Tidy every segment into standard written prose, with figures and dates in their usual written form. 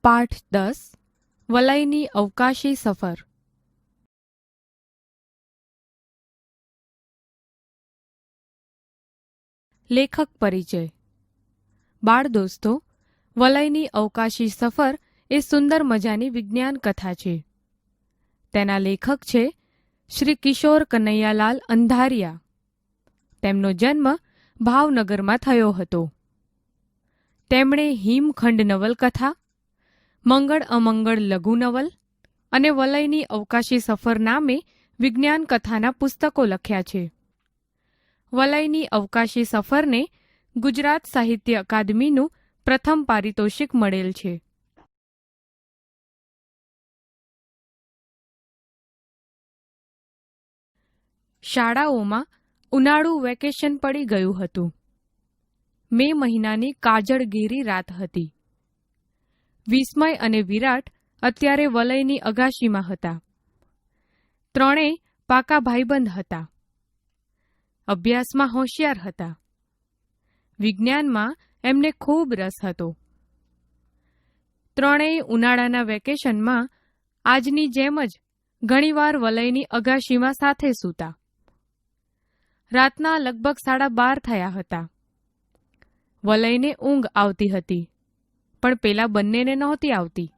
પાઠ 10 વલાઈની અવકાશી સફર. લેખક પરિચય. બાળ દોસ્તો, વલાઈની અવકાશી સફર એ સુંદર મજાની વિજ્ઞાન કથા છે. તેના લેખક છે શ્રી કિશોર કનૈયાલાલ અંધારિયા. તેમનો જન્મ ભાવનગરમાં થયો હતો. તેમણે હિમખંડ નવલકથા, મંગળ અમંગળ લઘુ નવલ અને વલયની અવકાશી સફર નામે વિજ્ઞાન કથાના પુસ્તકો લખ્યા છે. વલયની અવકાશી સફરને ગુજરાત સાહિત્ય અકાદમીનું પ્રથમ પારિતોષિક મળેલ છે. શાળાઓમાં ઉનાળુ વેકેશન પડી ગયું હતું. મે મહિનાની કાજળગીરી રાત હતી. વિસ્મય અને વિરાટ અત્યારે વલયની અગાશીમાં હતા. ત્રણેય પાકા ભાઈબંધ હતા. અભ્યાસમાં હોશિયાર હતા. વિજ્ઞાનમાં એમને ખૂબ રસ હતો. ત્રણેય ઉનાળાના વેકેશનમાં આજની જેમ જ ઘણીવાર વલયની અગાશીમાં સાથે સૂતા. રાતના લગભગ 12:30 થયા હતા. વલયને ઊંઘ આવતી હતી, પણ પેલા બંનેને નહોતી આવતી.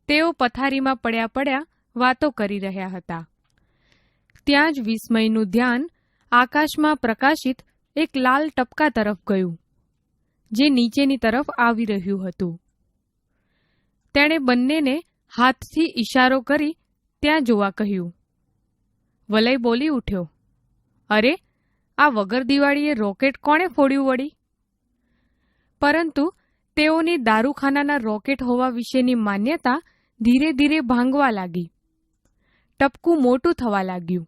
તેઓ પથારીમાં પડ્યા વાતો કરી રહ્યા હતા. ત્યાં જ વિસ્મયનું ધ્યાન આકાશમાં પ્રકાશિત એક લાલ ટપકા તરફ ગયું, જે નીચેની તરફ આવી રહ્યું હતું. તેણે બંનેને હાથથી ઇશારો કરી ત્યાં જોવા કહ્યું. વલય બોલી ઉઠ્યો, અરે, આ વગર દિવાળીએ રોકેટ કોણે ફોડ્યું વળી? પરંતુ તેઓની દારૂખાનાના રોકેટ હોવા વિશેની માન્યતા ધીરે ધીરે ભાંગવા લાગી. ટપકું મોટું થવા લાગ્યું.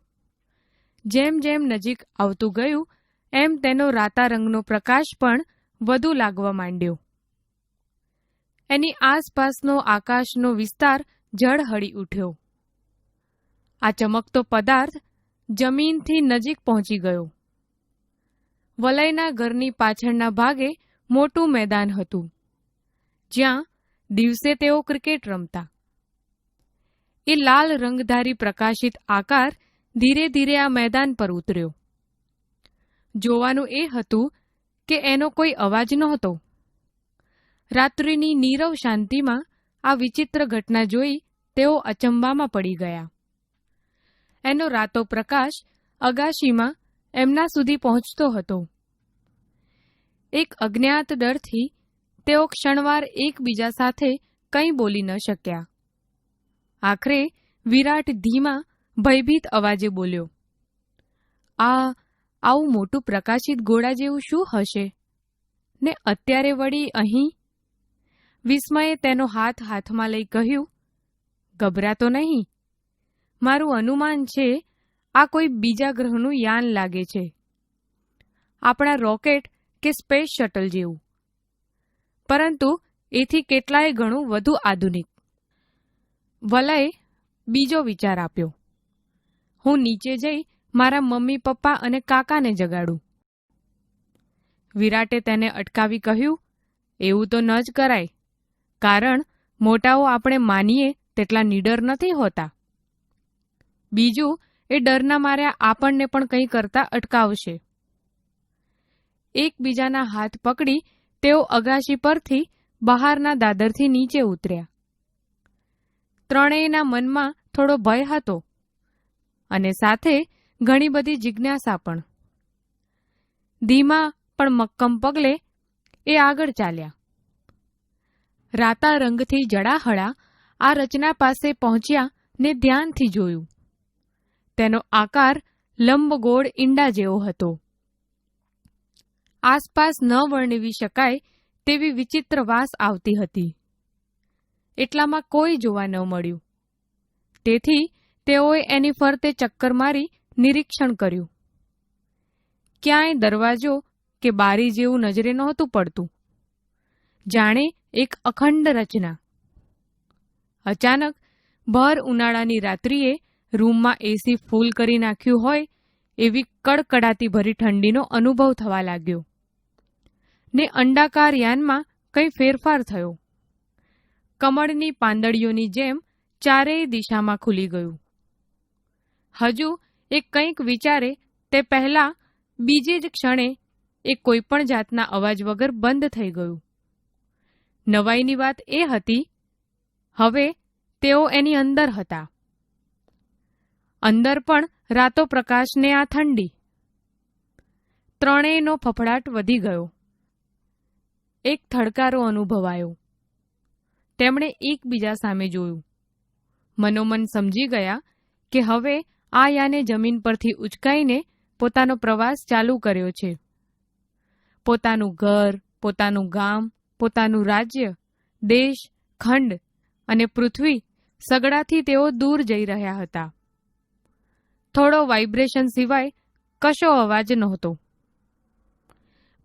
જેમ જેમ નજીક આવતું ગયું એમ તેનો રાતા રંગનો પ્રકાશ પણ વધુ લાગવા માંડ્યો. એની આસપાસનો આકાશનો વિસ્તાર ઝળહળી ઉઠ્યો. આ ચમકતો પદાર્થ જમીનથી નજીક પહોંચી ગયો. વલયના ઘરની પાછળના ભાગે મોટું મેદાન હતું, જ્યાં દિવસે તેઓ ક્રિકેટ રમતા. એ લાલ રંગધારી પ્રકાશિત આકાર ધીરે ધીરે આ મેદાન પર ઉતર્યો. જોવાનું એ હતું કે એનો કોઈ અવાજ નહોતો. રાત્રિની નીરવ શાંતિમાં આ વિચિત્ર ઘટના જોઈ તેઓ અચંબામાં પડી ગયા. એનો રાતો પ્રકાશ અગાશીમાં એમના સુધી પહોંચતો હતો. એક અજ્ઞાત ડરથી તેઓ ક્ષણવાર એકબીજા સાથે કંઈ બોલી ન શક્યા. આખરે વિરાટ ધીમા ભયભીત અવાજે બોલ્યો, આવું મોટું પ્રકાશિત ગોળા જેવું શું હશે? ને અત્યારે વળી અહીં? વિસ્મયે તેનો હાથ હાથમાં લઈ કહ્યું, ગભરાતો નહીં. મારું અનુમાન છે આ કોઈ બીજા ગ્રહનું યાન લાગે છે. આપણા રોકેટ કે સ્પેસ શટલ જેવું, પરંતુ એથી કેટલાય ગણું વધુ આધુનિક. વલયે બીજો વિચાર આપ્યો, હું નીચે જઈ મારા મમ્મી પપ્પા અને કાકાને જગાડું. વિરાટે તેને અટકાવી કહ્યું, એવું તો ન જ કરાય, કારણ મોટાઓ આપણે માનીએ તેટલા નીડર નથી હોતા. બીજું, એ ડરના માર્યા આપણને પણ કંઈ કરતા અટકાવશે. એકબીજાના હાથ પકડી તેઓ અગાશી પરથી બહારના દાદરથી નીચે ઉતર્યા. ત્રણેયના મનમાં થોડો ભય હતો અને સાથે ઘણી બધી જિજ્ઞાસા પણ. ધીમા પણ મક્કમ પગલે એ આગળ ચાલ્યા. રાતા રંગથી જડાહળા આ રચના પાસે પહોંચ્યા ને ધ્યાનથી જોયું. તેનો આકાર લંબગોળ ઈંડા જેવો હતો. આસપાસ ન વર્ણવી શકાય તેવી વિચિત્ર વાસ આવતી હતી. એટલામાં કોઈ જોવા ન મળ્યું. તેથી તેઓએ એની ફરતે ચક્કર મારી નિરીક્ષણ કર્યું. ક્યાંય દરવાજો કે બારી જેવું નજરે નહોતું પડતું. જાણે એક અખંડ રચના. અચાનક ભર ઉનાળાની રાત્રિએ રૂમમાં એસી ફૂલ કરી નાખ્યું હોય એવી કડકડાતી ભરી ઠંડીનો અનુભવ થવા લાગ્યો. ને અંડાકાર યાનમાં કંઈ ફેરફાર થયો. કમળની પાંદડીઓની જેમ ચારેય દિશામાં ખુલી ગયું. હજુ એ કંઈક વિચારે તે પહેલા બીજી જ ક્ષણે એ કોઈપણ જાતના અવાજ વગર બંધ થઈ ગયું. નવાઈની વાત એ હતી, હવે તેઓ એની અંદર હતા. અંદર પણ રાતો પ્રકાશને આ ઠંડી. ત્રણેયનો ફફડાટ વધી ગયો. એક થડકારો અનુભવાયો. તેમણે એકબીજા સામે જોયું. મનોમન સમજી ગયા કે હવે આ યાને જમીન પરથી ઉચકાઈને પોતાનો પ્રવાસ ચાલુ કર્યો છે. પોતાનું ઘર, પોતાનું ગામ, પોતાનું રાજ્ય, દેશ, ખંડ અને પૃથ્વી સગડાથી તેઓ દૂર જઈ રહ્યા હતા. થોડો વાઇબ્રેશન સિવાય કશો અવાજ નહોતો.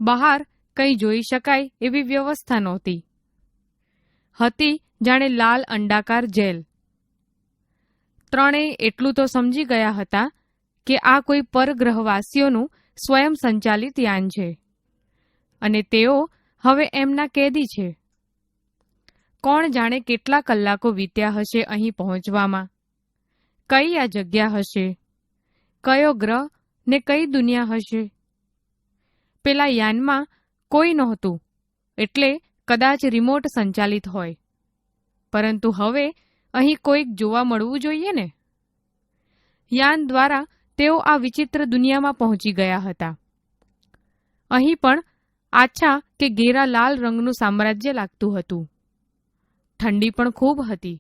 બહાર કંઈ જોઈ શકાય એવી વ્યવસ્થા નહોતી. હતી જાણે લાલ અંડાકાર જેલ. ત્રણેય એટલું તો સમજી ગયા હતા કે આ કોઈ પરગ્રહવાસીઓનું સ્વયં સંચાલિત યાન છે અને તેઓ હવે એમના કેદી છે. કોણ જાણે કેટલા કલાકો વીત્યા હશે અહીં પહોંચવામાં. કઈ આ જગ્યા હશે, કયો ગ્રહ ને કઈ દુનિયા હશે. પેલા યાનમાં કોઈ નહોતું એટલે કદાચ રિમોટ સંચાલિત હોય, પરંતુ હવે અહીં કોઈક જોવા મળવું જોઈએ ને. યાન દ્વારા તેઓ આ વિચિત્ર દુનિયામાં પહોંચી ગયા હતા. અહીં પણ આછા કે ઘેરા લાલ રંગનું સામ્રાજ્ય લાગતું હતું. ઠંડી પણ ખૂબ હતી.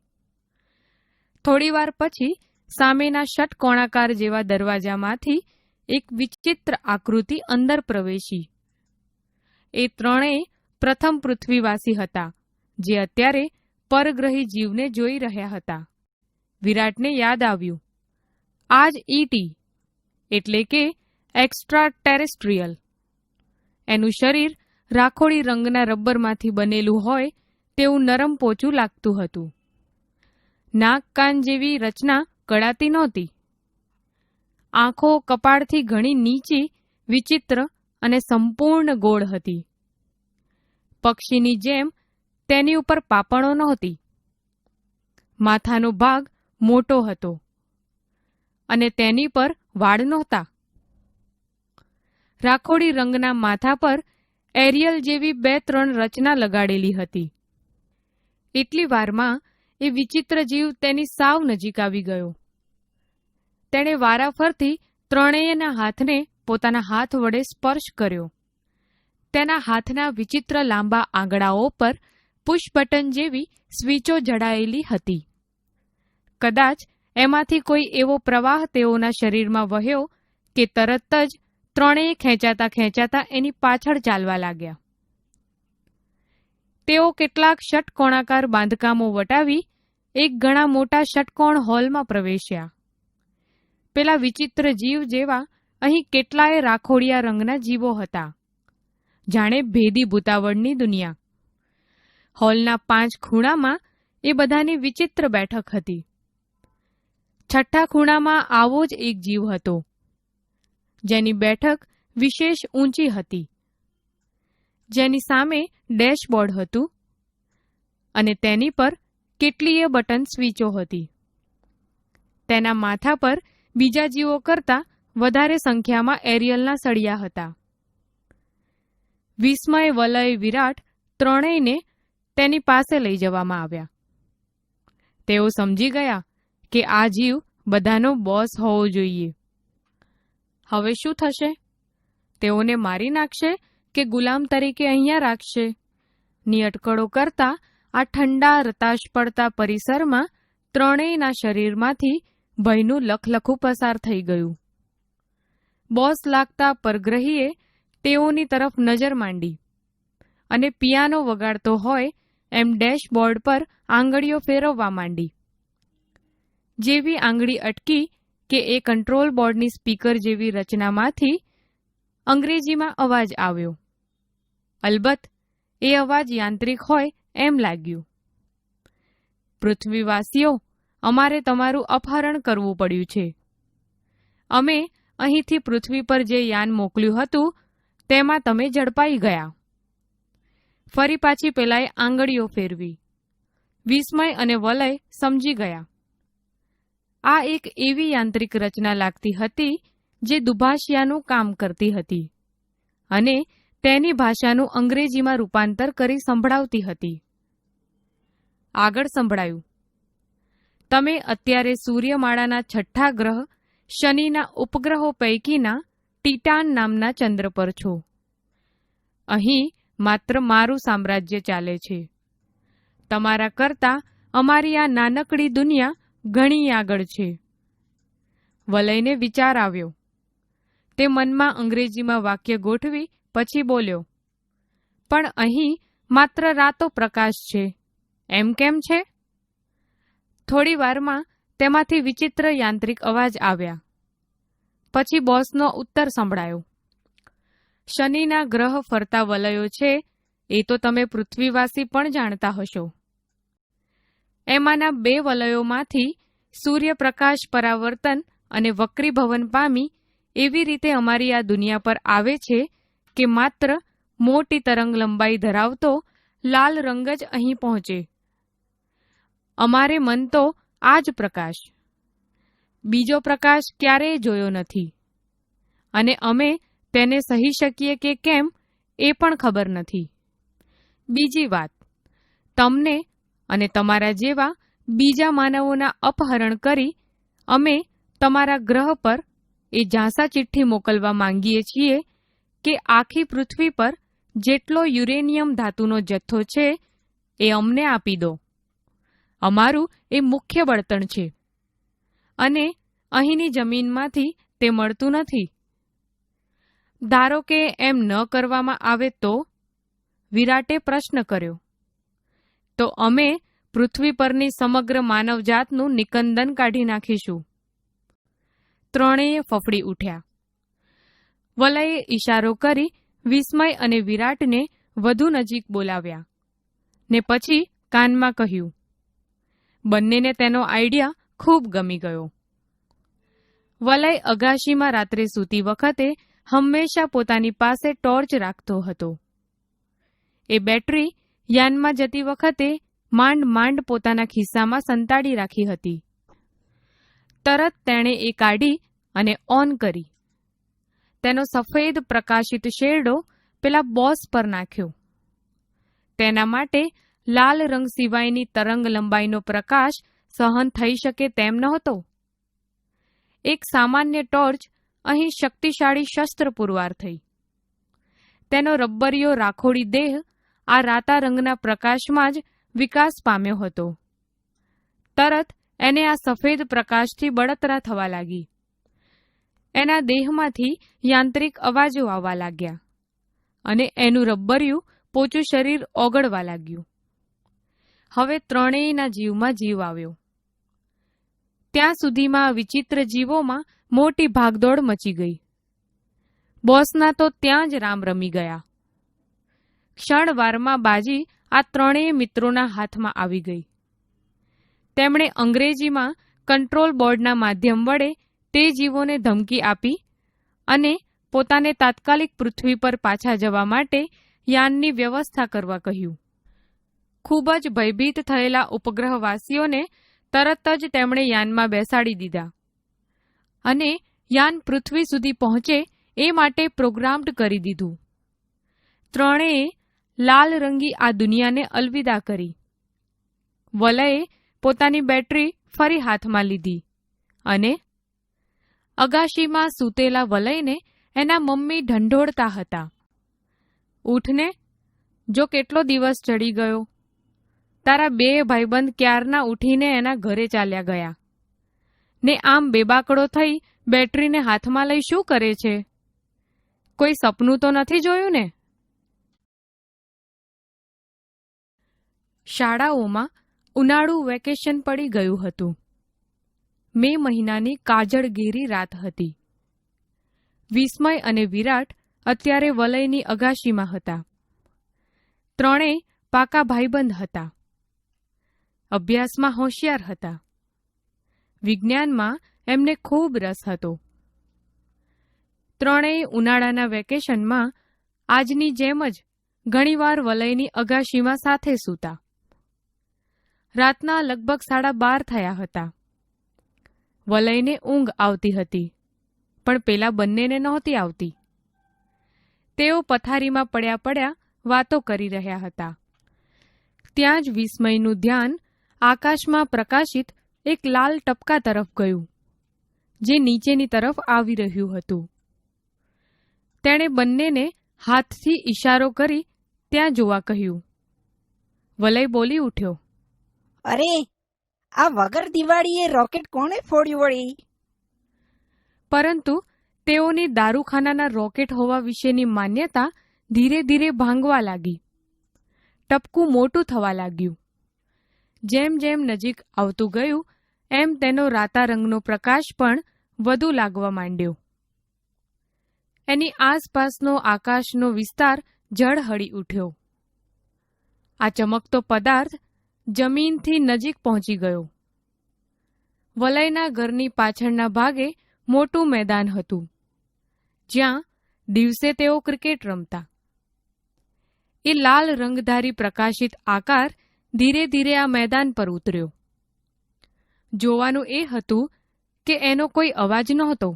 થોડીવાર પછી સામેના ષટકોણાકાર જેવા દરવાજામાંથી એક વિચિત્ર આકૃતિ અંદર પ્રવેશી. એ ત્રણેય પ્રથમ પૃથ્વીવાસી હતા જે અત્યારે પરગ્રહી જીવને જોઈ રહ્યા હતા. વિરાટને યાદ આવ્યું, આ જ ઈટી એટલે કે એક્સ્ટ્રા ટેરેસ્ટ્રીયલ. એનું શરીર રાખોડી રંગના રબરમાંથી બનેલું હોય તેવું નરમ પોચું લાગતું હતું. નાક કાન જેવી રચના કળાતી નહોતી. આંખો કપાળથી ઘણી નીચી, વિચિત્ર અને સંપૂર્ણ ગોળ હતી. પક્ષીની જેમ તેની ઉપર પાપણો નહોતી. માથાનો ભાગ મોટો હતો અને તેની પર વાળ નહોતા. રાખોડી રંગના માથા પર એરિયલ જેવી 2-3 રચના લગાડેલી હતી. એટલી વારમાં એ વિચિત્ર જીવ તેની સાવ નજીક આવી ગયો. તેણે વારાફરતી ત્રણેયના હાથને પોતાના હાથ વડે સ્પર્શ કર્યો. તેના હાથના વિચિત્ર લાંબા આંગળાઓ પર પુશ બટન જેવી સ્વીચો જડાયેલી હતી. કદાચ એમાંથી કોઈ એવો પ્રવાહ તેઓના શરીરમાં વહ્યો કે તરત જ ત્રણેય ખેંચાતા ખેંચાતા એની પાછળ ચાલવા લાગ્યા. તેઓ કેટલાક ષટકોણાકાર બાંધકામો વટાવી એક ઘણા મોટા ષટકોણ હોલમાં પ્રવેશ્યા. પેલા વિચિત્ર જીવ જેવા અહીં કેટલાય રાખોડિયા રંગના જીવો હતા, જાણે ભેદી ભૂતાવળની દુનિયા. હોલના 5 ખૂણામાં એ બધાની વિચિત્ર બેઠક હતી. છઠ્ઠા ખૂણામાં આવો જ એક જીવ હતો, જેની બેઠક વિશેષ ઊંચી હતી, જેની સામે ડેશબોર્ડ હતું અને તેની પર કેટલીય બટન સ્વીચો હતી. તેના માથા પર બીજા જીવો કરતાં વધારે સંખ્યામાં એરિયલના સળિયા હતા. વિસ્મય, વલય, વિરાટ ત્રણેયને તેની પાસે લઈ જવામાં આવ્યા. તેઓ સમજી ગયા કે આ જીવ બધાનો બોસ હોવો જોઈએ. હવે શું થશે? તેઓને મારી નાખશે કે ગુલામ તરીકે અહીંયા રાખશે? ની અટકળો કરતા આ ઠંડા રતાશ પડતા પરિસરમાં ત્રણેયના શરીરમાંથી ભયનું લખલખું પસાર થઈ ગયું. બોસ લાગતા પરગ્રહીએ તેઓની તરફ નજર માંડી અને પિયાનો વગાડતો હોય એમ ડેશબોર્ડ પર આંગળીઓ ફેરવવા માંડી. જેવી આંગળી અટકી કે એ કંટ્રોલ બોર્ડની સ્પીકર જેવી રચનામાંથી અંગ્રેજીમાં અવાજ આવ્યો. અલબત્ત એ અવાજ યાંત્રિક હોય એમ લાગ્યું. પૃથ્વીવાસીઓ, અમારે તમારું અપહરણ કરવું પડ્યું છે. અમે અહીંથી પૃથ્વી પર જે યાન મોકલ્યું હતું તેમાં તમે ઝડપાઈ ગયા. ફરી પાછી પેલાએ આંગળીઓ ફેરવી. વિસ્મય અને વલય સમજી ગયા. આ એક એવી યાંત્રિક રચના લાગતી હતી જે દુભાષિયાનું કામ કરતી હતી અને તેની ભાષાનું અંગ્રેજીમાં રૂપાંતર કરી સંભળાવતી હતી. આગળ સંભળાયું, તમે અત્યારે સૂર્યમાળાના 6થા ગ્રહ શનિના ઉપગ્રહો પૈકીના ટીટાન નામના ચંદ્ર પર છો. અહીં માત્ર મારું સામ્રાજ્ય ચાલે છે. તમારા કરતાં અમારી આ નાનકડી દુનિયા ઘણી આગળ છે. વલયને વિચાર આવ્યો. તે મનમાં અંગ્રેજીમાં વાક્ય ગોઠવી પછી બોલ્યો, પણ અહીં માત્ર રાતો પ્રકાશ છે, એમ કેમ છે? થોડી વારમાં તેમાંથી વિચિત્ર યાંત્રિક અવાજ આવ્યા. પછી બોસનો ઉત્તર સંભળાયો, શનિના ગ્રહ ફરતા વલયો છે એ તો તમે પૃથ્વીવાસી પણ જાણતા હશો. એમાંના 2 વલયોમાંથી સૂર્યપ્રકાશ પરાવર્તન અને વક્રીભવન પામી એવી રીતે અમારી આ દુનિયા પર આવે છે કે માત્ર મોટી તરંગ લંબાઈ ધરાવતો લાલ રંગ જ અહીં પહોંચે. અમારે મન તો આ જ પ્રકાશ, બીજો પ્રકાશ ક્યારેય જોયો નથી અને અમે તેને સહી શકીએ કે કેમ એ પણ ખબર નથી. બીજી વાત, તમને અને તમારા જેવા બીજા માનવોના અપહરણ કરી અમે તમારા ગ્રહ પર એ ઝાંસા ચિઠ્ઠી મોકલવા માંગીએ છીએ કે આખી પૃથ્વી પર જેટલો યુરેનિયમ ધાતુનો જથ્થો છે એ અમને આપી દો. અમારું એ મુખ્ય બળતણ છે અને અહીંની જમીનમાંથી તે મળતું નથી. ધારો કે એમ ન કરવામાં આવે તો? વિરાટે પ્રશ્ન કર્યો. તો અમે પૃથ્વી પરની સમગ્ર માનવજાતનું નિકંદન કાઢી નાખીશું. ત્રણેય ફફડી ઉઠ્યા. વલયે ઈશારો કરી વિસ્મય અને વિરાટને વધુ નજીક બોલાવ્યા ને પછી કાનમાં કહ્યું. બંનેને તેનો આઈડિયા ખૂબ ગમી ગયો. વલય અગાશીમાં રાત્રે સૂતી વખતે હંમેશા પોતાની પાસે ટોર્ચ રાખતો હતો. એ બેટરી યાનમાં જતી વખતે માંડ પોતાના ખિસ્સામાં સંતાડી રાખી હતી. તરત તેણે એ કાઢી અને ઓન કરી. તેનો સફેદ પ્રકાશિત શેરડો પેલા બોસ પર નાખ્યો. તેના માટે લાલ રંગ સિવાયની તરંગ લંબાઈનો પ્રકાશ સહન થઈ શકે તેમ નહોતો. એક સામાન્ય ટોર્ચ અહીં શક્તિશાળી શસ્ત્ર પુરવાર થઈ. તેનો રબ્બરિયો રાખોડી દેહ આ રાતા રંગના પ્રકાશમાં જ વિકાસ પામ્યો હતો. તરત એને આ સફેદ પ્રકાશથી બળતરા થવા લાગી. એના દેહમાંથી યાંત્રિક અવાજો આવવા લાગ્યા અને એનું રબ્બરિયું પોચું શરીર ઓગળવા લાગ્યું. હવે ત્રણેયના જીવમાં જીવ આવ્યો. ત્યાં સુધીમાં વિચિત્ર જીવોમાં મોટી ભાગદોડ મચી ગઈ. બોસના તો ત્યાં જ રામ રમી ગયા. ક્ષણવારમાં બાજી આ ત્રણેય મિત્રોના હાથમાં આવી ગઈ. તેમણે અંગ્રેજીમાં કંટ્રોલ બોર્ડના માધ્યમ વડે તે જીવોને ધમકી આપી અને પોતાને તાત્કાલિક પૃથ્વી પર પાછા જવા માટે યાનની વ્યવસ્થા કરવા કહ્યું. ખૂબ જ ભયભીત થયેલા ઉપગ્રહવાસીઓને તરત જ તેમણે યાનમાં બેસાડી દીધા અને યાન પૃથ્વી સુધી પહોંચે એ માટે પ્રોગ્રામ્ડ કરી દીધું. ત્રણેય લાલ રંગી આ દુનિયાને અલવિદા કરી. વલયે પોતાની બેટરી ફરી હાથમાં લીધી અને અગાશીમાં સૂતેલા વલયને એના મમ્મી ઢંઢોળતા હતા. ઉઠને, જો કેટલો દિવસ ચડી ગયો. તારા 2 ભાઈબંધ ક્યારના ઉઠીને એના ઘરે ચાલ્યા ગયા ને આમ બેબાકડો થઈ બેટરીને હાથમાં લઈ શું કરે છે? કોઈ સપનું તો નથી જોયું ને? શાળાઓમાં ઉનાળુ વેકેશન પડી ગયું હતું. મે મહિનાની કાજળગીરી રાત હતી. વિસ્મય અને વિરાટ અત્યારે વલયની અગાશીમાં હતા. ત્રણેય પાકા ભાઈબંધ હતા. અભ્યાસમાં હોશિયાર હતા. વિજ્ઞાનમાં એમને ખૂબ રસ હતો. ત્રણેય ઉનાળાના વેકેશનમાં આજની જેમ જ ઘણીવાર વલયની અગાશીમાં સાથે સૂતા. રાતના લગભગ 12:30 થયા હતા. વલયને ઊંઘ આવતી હતી, પણ પેલા બંનેને નહોતી આવતી. તેઓ પથારીમાં પડ્યા પડ્યા વાતો કરી રહ્યા હતા. ત્યાં જ વિસ્મયનું ધ્યાન આકાશમાં પ્રકાશિત એક લાલ ટપકા તરફ ગયું, જે નીચેની તરફ આવી રહ્યું હતું. તેણે બંનેને હાથથી ઇશારો કરી ત્યાં જોવા કહ્યું. વલય બોલી ઉઠ્યો, અરે, આ વગર દિવાળીએ રોકેટ કોણે ફોડ્યું વળી? પરંતુ તેઓની દારૂખાનાના રોકેટ હોવા વિશેની માન્યતા ધીરે ધીરે ભાંગવા લાગી. ટપકું મોટું થવા લાગ્યું. જેમ જેમ નજીક આવતું ગયું એમ તેનો રાતા રંગનો પ્રકાશ પણ વધુ લાગવા માંડ્યો. એની આસપાસનો આકાશનો વિસ્તાર ઝળહળી ઉઠ્યો. આ ચમકતો પદાર્થ જમીનથી નજીક પહોંચી ગયો. વલયના ઘરની પાછળના ભાગે મોટું મેદાન હતું, જ્યાં દિવસે તેઓ ક્રિકેટ રમતા. એ લાલ રંગધારી પ્રકાશિત આકાર ધીરે ધીરે આ મેદાન પર ઉતર્યો. જોવાનું એ હતું કે એનો કોઈ અવાજ નહોતો.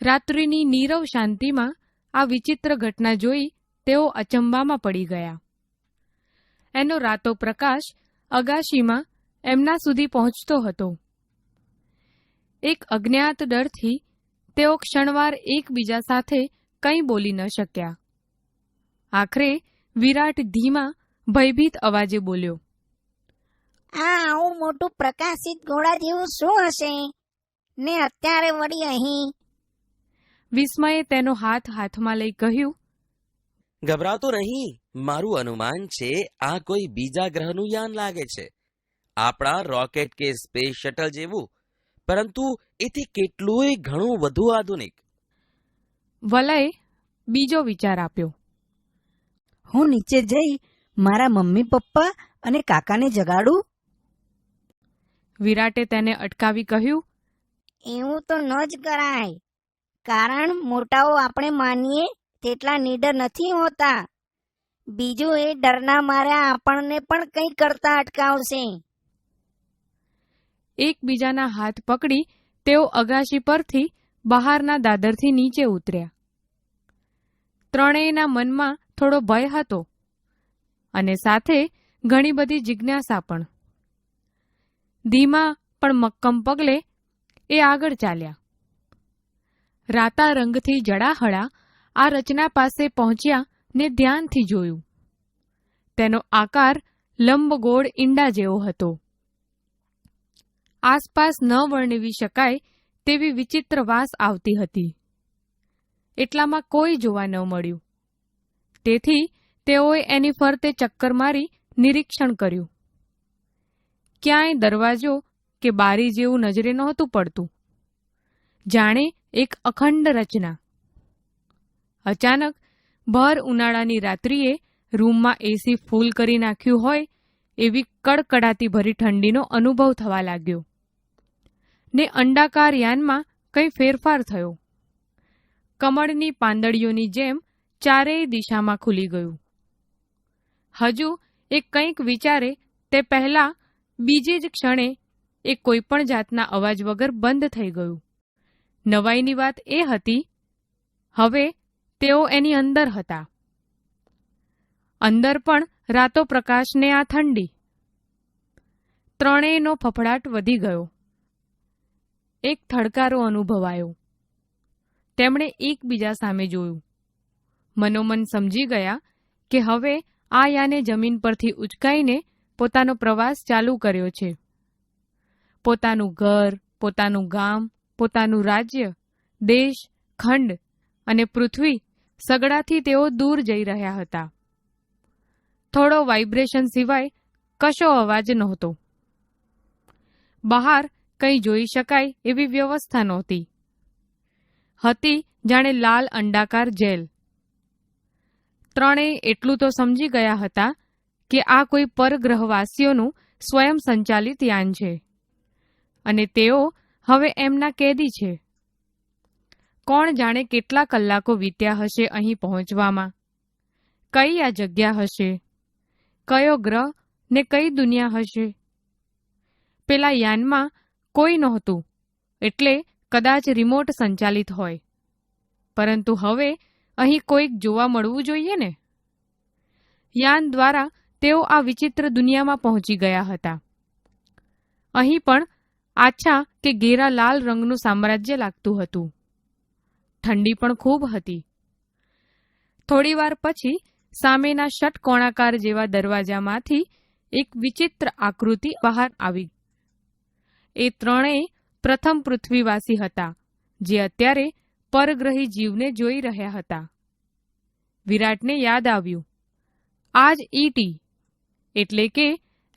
રાત્રિની નીરવ શાંતિમાં આ વિચિત્ર ઘટના જોઈ તેઓ અચંબામાં પડી ગયા. એનો રાતો પ્રકાશ અગાશીમાં એમના સુધી પહોંચતો હતો. એક અજ્ઞાત ડરથી તેઓ ક્ષણવાર એકબીજા સાથે કંઈ બોલી ન શક્યા. આખરે વિરાટ ધીમા ભયભીત અવાજે બોલ્યો, આ આવું મોટું પ્રકાશિત ગોળા જેવું શું હશે ને અત્યારે વળી અહીં? વિસ્મયે તેનો હાથ હાથમાં લઈ કહ્યું, ગભરાતો નહીં. મારું અનુમાન છે આ કોઈ બીજા ગ્રહનું યાન લાગે છે, આપણા રોકેટ કે સ્પેસ શટલ જેવું, પરંતુ એથી કેટલુંય ઘણું વધુ આધુનિક. વલયે બીજો વિચાર આપ્યો. હું નીચે જઈ મારા મમ્મી પપ્પા અને કાકાને જગાડું? વિરાટે તેને અટકાવી કહ્યું, એવું તો ન જ કરાય, કારણ મોટાઓ આપણે માનીએ તેટલા નીડર નથી હોતા. બીજું એ ડરના માર્યા આપણને પણ કંઈ કરતા અટકાવશે. એકબીજાના હાથ પકડી તેઓ અગાશી પરથી બહારના દાદરથી નીચે ઉતર્યા. ત્રણેયના મનમાં થોડો ભય હતો અને સાથે ઘણી બધી જિજ્ઞાસા પણ. ધીમા પણ મક્કમ પગલે એ આગળ ચાલ્યા. રાતા રંગથી જડાહળા આ રચના પાસે પહોંચ્યા ને ધ્યાનથી જોયું. તેનો આકાર લંબગોળ ઈંડા જેવો હતો. આસપાસ ન વર્ણવી શકાય તેવી વિચિત્ર વાસ આવતી હતી. એટલામાં કોઈ જોવા ન મળ્યું. તેથી તેઓએ એની ફરતે ચક્કર મારી નિરીક્ષણ કર્યું. ક્યાંય દરવાજો કે બારી જેવું નજરે નહોતું પડતું. જાણે એક અખંડ રચના. અચાનક ભર ઉનાળાની રાત્રિએ રૂમમાં એસી ફૂલ કરી નાખ્યું હોય એવી કડકડાતી ભરી ઠંડીનો અનુભવ થવા લાગ્યો. ને અંડાકાર યાનમાં કંઈ ફેરફાર થયો. કમળની પાંદડીઓની જેમ ચારેય દિશામાં ખુલી ગયું. હજુ એ કંઈક વિચારે તે પહેલા બીજે જ ક્ષણે એ કોઈપણ જાતના અવાજ વગર બંધ થઈ ગયું. નવાઈની વાત એ હતી, હવે તેઓ એની અંદર હતા. અંદર પણ રાતો પ્રકાશને આ ઠંડી. ત્રણેયનો ફફડાટ વધી ગયો. એક થડકારો અનુભવાયો. તેમણે એકબીજા સામે જોયું. મનોમન સમજી ગયા કે હવે આ યાને જમીન પરથી ઉચકાઈને પોતાનો પ્રવાસ ચાલુ કર્યો છે. પોતાનું ઘર, પોતાનું ગામ, પોતાનું રાજ્ય, દેશ, ખંડ અને પૃથ્વી સગડાથી તેઓ દૂર જઈ રહ્યા હતા. થોડો વાઇબ્રેશન સિવાય કશો અવાજ નહોતો. બહાર કંઈ જોઈ શકાય એવી વ્યવસ્થા નહોતી. હતી જાણે લાલ અંડાકાર જેલ. ત્રણેય એટલું તો સમજી ગયા હતા કે આ કોઈ પરગ્રહવાસીઓનું સ્વયં સંચાલિત યાન છે અને તેઓ હવે એમના કેદી છે. કોણ જાણે કેટલા કલાકો વીત્યા હશે અહીં પહોંચવામાં. કઈ આ જગ્યા હશે, કયો ગ્રહ ને કઈ દુનિયા હશે? પેલા યાનમાં કોઈ નહોતું, એટલે કદાચ રિમોટ સંચાલિત હોય. પરંતુ હવે અહીં કોઈક જોવા મળવું જોઈએ ને. યાન દ્વારા તેઓ આ વિચિત્ર દુનિયામાં પહોંચી ગયા હતા. અહીં પણ આછા કે ઘેરા લાલ રંગનું સામ્રાજ્ય લાગતું હતું. ઠંડી પણ ખૂબ હતી. થોડીવાર પછી સામેના ષટકોણાકાર જેવા દરવાજામાંથી એક વિચિત્ર આકૃતિ બહાર આવી. એ ત્રણેય પ્રથમ પૃથ્વીવાસી હતા, જે અત્યારે પરગ્રહી જીવને જોઈ રહ્યા હતા. વિરાટને યાદ આવ્યું, આ જ ઈટી એટલે કે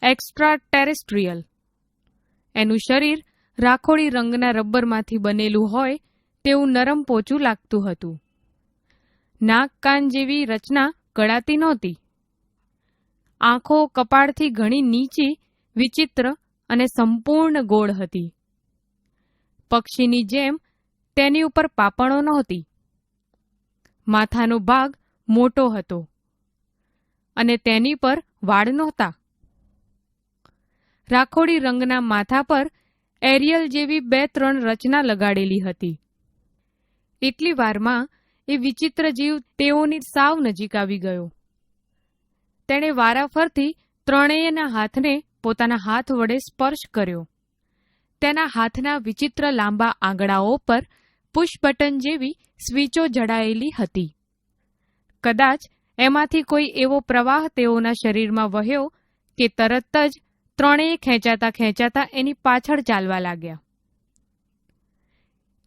એક્સ્ટ્રા ટેરેસ્ટ્રીયલ. એનું શરીર રાખોડી રંગના રબરમાંથી બનેલું હોય તેવું નરમ પોચું લાગતું હતું. નાક કાન જેવી રચના કળાતી નહોતી. આંખો કપાળથી ઘણી નીચી, વિચિત્ર અને સંપૂર્ણ ગોળ હતી. પક્ષીની જેમ તેની ઉપર પાપણો નહોતી. માથાનો ભાગ મોટો હતો અને તેની પર વાળ નહોતા. રાખોડી રંગના માથા પર એરિયલ જેવી 2-3 રચના લગાડેલી હતી. એટલી વારમાં એ વિચિત્ર જીવ તેઓની સાવ નજીક આવી ગયો. તેણે વારાફરતી ત્રણેયના હાથને પોતાના હાથ વડે સ્પર્શ કર્યો. તેના હાથના વિચિત્ર લાંબા આંગળાઓ પર પુશ બટન જેવી સ્વીચો જડાયેલી હતી. કદાચ એમાંથી કોઈ એવો પ્રવાહ તેઓના શરીરમાં વહ્યો કે તરત જ ત્રણેય ખેંચાતા ખેંચાતા એની પાછળ ચાલવા લાગ્યા.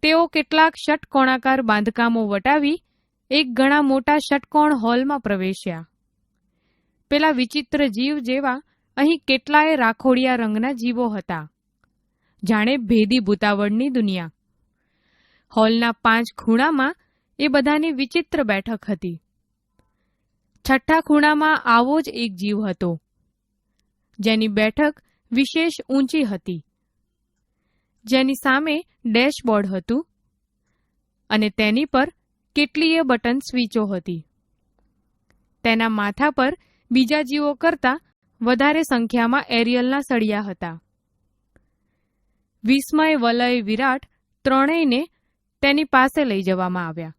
તેઓ કેટલાક ષટકોણાકાર બાંધકામો વટાવી એક ઘણા મોટા ષટકોણ હોલમાં પ્રવેશ્યા. પેલા વિચિત્ર જીવ જેવા અહીં કેટલાય રાખોડિયા રંગના જીવો હતા, જાણે ભેદી ભૂતાવળની દુનિયા. હોલના 5 ખૂણામાં એ બધાની વિચિત્ર બેઠક હતી. છઠ્ઠા ખૂણામાં આવો જ એક જીવ હતો, જેની બેઠક વિશેષ ઊંચી હતી, જેની સામે ડેશબોર્ડ હતું અને તેની પર કેટલીય બટન સ્વીચો હતી. તેના માથા પર બીજા જીવો કરતાં વધારે સંખ્યામાં એરિયલના સળિયા હતા. વિસ્મય, વલય, વિરાટ ત્રણેયને તેની પાસે લઈ જવામાં આવ્યા.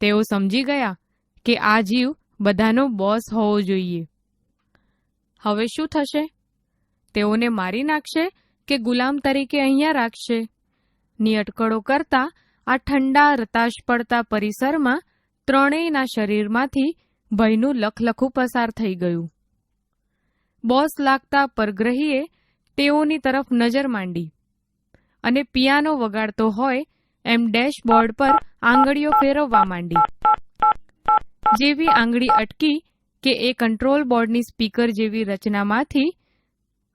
તેઓ સમજી ગયા કે આ જીવ બધાનો બોસ હોવો જોઈએ. હવે શું થશે? તેઓને મારી નાખશે કે ગુલામ તરીકે અહીંયા રાખશે? ની અટકળો કરતા આ ઠંડા રતાશ પડતા પરિસરમાં ત્રણેયના શરીરમાંથી ભયનું લખલખું પસાર થઈ ગયું. બોસ લાગતા પરગ્રહીએ તેઓની તરફ નજર માંડી અને પિયાનો વગાડતો હોય એમ ડેશબોર્ડ પર આંગળીઓ ફેરવવા માંડી. જેવી આંગળી અટકી કે એ કંટ્રોલ બોર્ડની સ્પીકર જેવી રચનામાંથી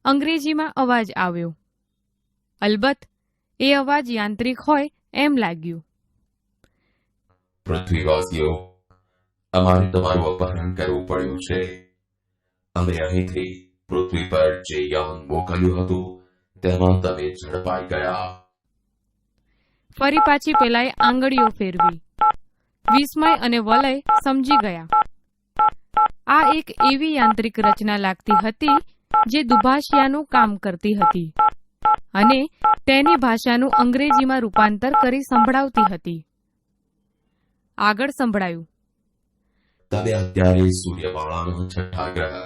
અંગ્રેજીમાં અવાજ આવ્યો. અલબત્ત એ અવાજ યાંત્રિક હોય એમ લાગ્યું. પૃથ્વીવાસીઓ, અમારે તમારું અપહરણ કરવું પડ્યું છે. અમે અહીંથી પૃથ્વી પર જે યાન મોકલ્યું હતું તેમાં તમે ઝડપાઈ ગયા. ફરી પાછી પેલાએ આંગળીઓ ફેરવી. વિસ્મય અને વલય સમજી ગયા. આ એક એવી યાંત્રિક રચના લાગતી હતી જે દુભાષિયાનું કામ કરતી હતી અને તેની ભાષાનું અંગ્રેજીમાં રૂપાંતર કરી સંભળાવતી હતી. આગળ સંભળાયું. તમે અત્યારે સૂર્યમાળાના છઠ્ઠા ગ્રહ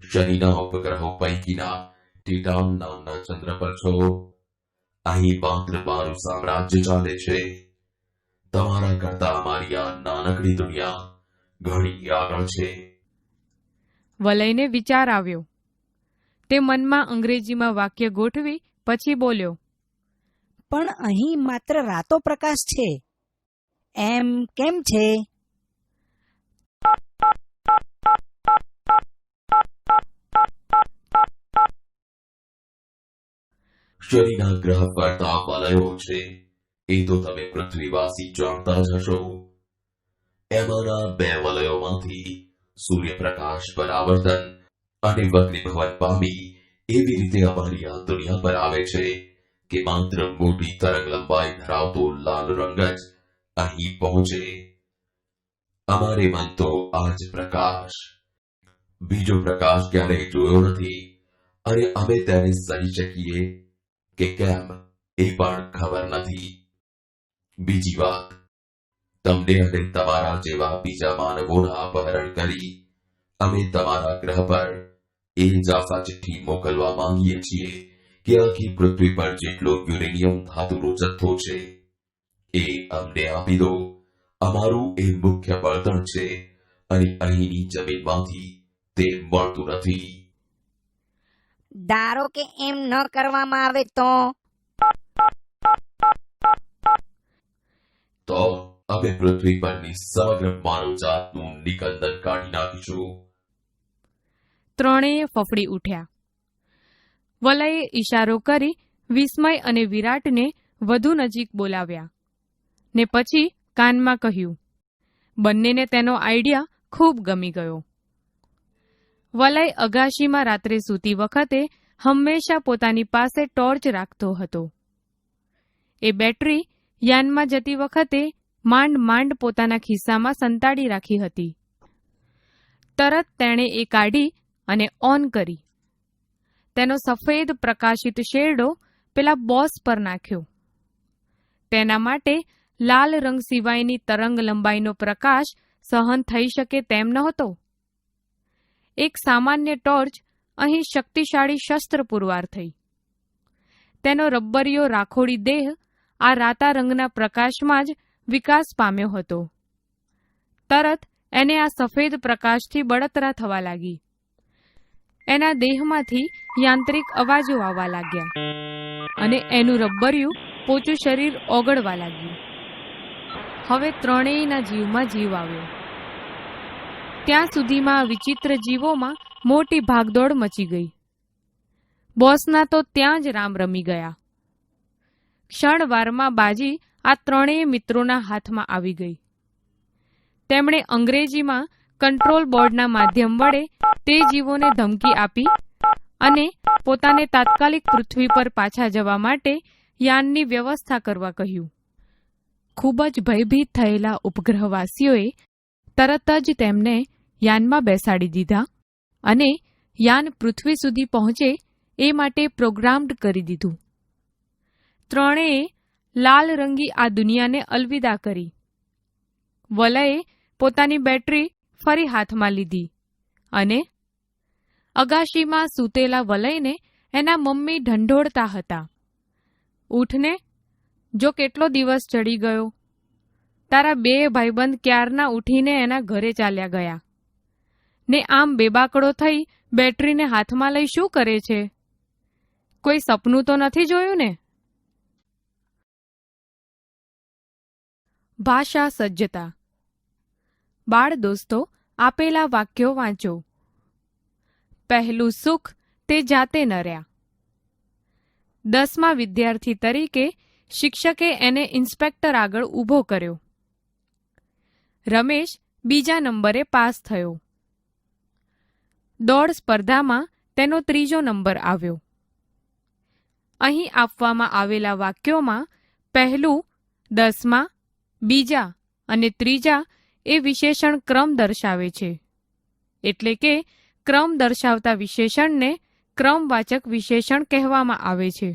શનિના ઉપગ્રહો પૈકીના ટીટાન નામના ચંદ્ર પર છો. અહીં માત્ર મારું સામ્રાજ્ય ચાલે છે. તમારા કરતા અમારી આ નાનકડી દુનિયા ઘણી આગળ છે. વલયને વિચાર આવ્યો. તે મનમાં અંગ્રેજીમાં વાક્ય ગોઠવી પછી બોલ્યો. પણ અહીં માત્ર રાતો પ્રકાશ છે, એમ કેમ છે? શનિના ગ્રહ ફરતા વલયો છે એ તો તમે પૃથ્વીવાસી જાણતા જ હશો. એમાંના 2 વલયોમાંથી સૂર્યપ્રકાશ પરાવર્તન અને વક્રીભવન પામી એવી રીતે અમારી આ દુનિયા પર આવે છે કે માત્ર મોટી તરંગ લંબાઈ ધરાવતો લાલ રંગ જ અહીં પહોંચે. અમારે મન તો આ જ પ્રકાશ. બીજો પ્રકાશ ક્યારેય જોયો નથી અને અમે તેને સહી શકીએ કે કેમ એ પણ ખબર નથી. બીજી વાત, તમને અને તમારા જેવા બીજા માનવોના અપહરણ કરી અમે તમારા ગ્રહ પર એ જાફા ચિઠ્ઠી મોકલવા માંગીએ છીએ કે આખી પૃથ્વી પર જેટલો યુરેનિયમ ધાતુનો જથ્થો છે એ અમને આપી દો. અમારું એ મુખ્ય બળતણ છે અને અહીંની જમીનમાંથી તે મળતું નથી. ધારો કે એમ ન કરવામાં આવે તો અમે પૃથ્વી પરની સમગ્ર માનવજાતનું નિકંદન કાઢી નાખીશું. ત્રણેય ફફડી ઉઠ્યા. વલયે ઈશારો કરી વિસ્મય અને વિરાટને વધુ નજીક બોલાવ્યા ને પછી કાનમાં કહ્યું. બંનેને તેનો આઈડિયા ખૂબ ગમી ગયો. વલય અગાશીમાં રાત્રે સૂતી વખતે હંમેશા પોતાની પાસે ટોર્ચ રાખતો હતો. એ બેટરી યાનમાં જતી વખતે માંડ માંડ પોતાના ખિસ્સામાં સંતાડી રાખી હતી. તરત તેણે એ કાઢી અને ઓન કરી. તેનો સફેદ પ્રકાશિત શેરડો પેલા બોસ પર નાખ્યો. તેના માટે લાલ રંગ સિવાયની તરંગ લંબાઈનો પ્રકાશ સહન થઈ શકે તેમ નહોતો. એક સામાન્ય ટોર્ચ અહીં શક્તિશાળી શસ્ત્ર પુરવાર થઈ. તેનો રબ્બરિયો રાખોડી દેહ આ રાતા રંગના પ્રકાશમાં જ વિકાસ પામ્યો હતો. તરત એને આ સફેદ પ્રકાશથી બળતરા થવા લાગી. એના દેહમાંથી યાંત્રિક અવાજો આવવા લાગ્યા અને એનું રબ્બરિયું પોચું શરીર ઓગળવા લાગ્યું. હવે ત્રણેયના જીવમાં જીવ આવ્યો. ત્યાં સુધીમાં આ વિચિત્ર જીવોમાં મોટી ભાગદોડ મચી ગઈ. બોસના તો ત્યાં જ રામ રમી ગયા. ક્ષણવારમાં બાજી આ ત્રણેય મિત્રોના હાથમાં આવી ગઈ. તેમણે અંગ્રેજીમાં કંટ્રોલ બોર્ડના માધ્યમ વડે તે જીવોને ધમકી આપી અને પોતાને તાત્કાલિક પૃથ્વી પર પાછા જવા માટે યાનની વ્યવસ્થા કરવા કહ્યું. ખૂબ જ ભયભીત થયેલા ઉપગ્રહવાસીઓએ તરત જ તેમને યાનમાં બેસાડી દીધા અને યાન પૃથ્વી સુધી પહોંચે એ માટે પ્રોગ્રામ્ડ કરી દીધું. ત્રણેય લાલ રંગી આ દુનિયાને અલવિદા કરી. વલયે પોતાની બેટરી ફરી હાથમાં લીધી અને અગાશીમાં સૂતેલા વલયને એના મમ્મી ઢંઢોળતા હતા. ઉઠને, જો કેટલો દિવસ ચડી ગયો. તારા બે ભાઈબંધ ક્યારના ઉઠીને એના ઘરે ચાલ્યા ગયા ને આમ બેબાકડો થઈ બેટરીને હાથમાં લઈ શું કરે છે? કોઈ સપનું તો નથી જોયું ને? ભાષા સજ્જતા. બાળ દોસ્તો, આપેલા વાક્યો વાંચો. પહેલું સુખ તે જાતે નર્યા. 10મા વિદ્યાર્થી તરીકે શિક્ષકે એને ઇન્સ્પેક્ટર આગળ ઊભો કર્યો. રમેશ બીજા નંબરે પાસ થયો. દોડ સ્પર્ધામાં તેનો 3જો નંબર આવ્યો. અહીં આપવામાં આવેલા વાક્યોમાં પહેલું, 10મા, બીજા અને ત્રીજા એ વિશેષણ ક્રમ દર્શાવે છે. એટલે કે ક્રમ દર્શાવતા વિશેષણને ક્રમવાચક વિશેષણ કહેવામાં આવે છે.